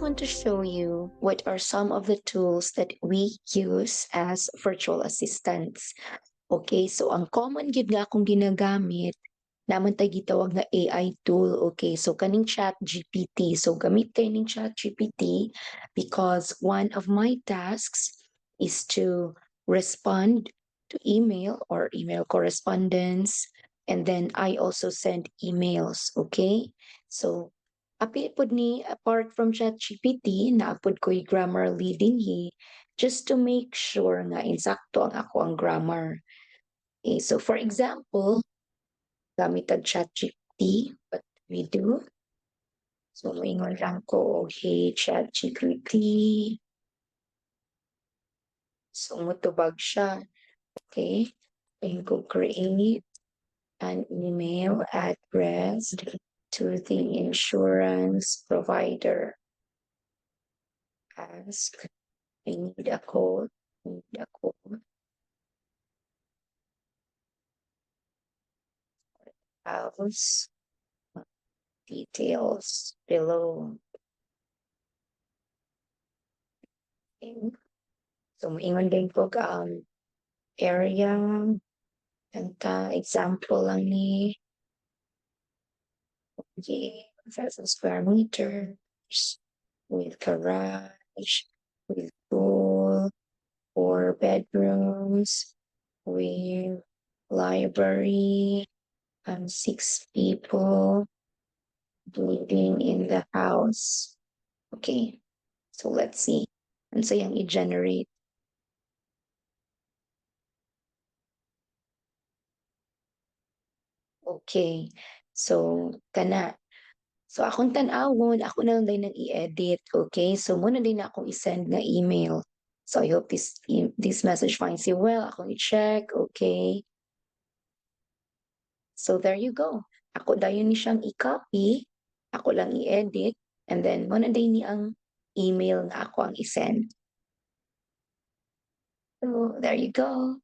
want to show you what are some of the tools that we use as virtual assistants. Okay, so ang common gyud nga akong ginagamit naman tay gitawag nga AI tool. Okay, so kaning ChatGPT. So gamit kay ning ChatGPT because one of my tasks is to respond to email or email correspondence, and then I also send emails. Okay, so apil pod ni apart from ChatGPT, naapod ko'y Grammarly dinhi just to make sure nga insakto ang ako ang grammar. Okay, so for example, gamit ang ChatGPT, what we do, so moingon lang ko, "Hey ChatGPT." So motubag siya, okay? Then ko create an email address to the insurance provider. Ask, I need a code, house details below. Okay. So moingon din ko area, and example lang ni, okay, 1,000 square meters with garage, with pool, 4 bedrooms, with library, 6 people living in the house. Okay, so let's see. Ano sayang i-generate? Okay, so kana. So akong tan-awon, ako na lang din nang i-edit. Okay, so muna din akong i-send nga email. So I hope this message finds you well. Akong i-check. Okay, so there you go. Ako dayon ni siyang i-copy, ako lang i-edit, and then muna din ni ang email nga ako ang i-send. So there you go.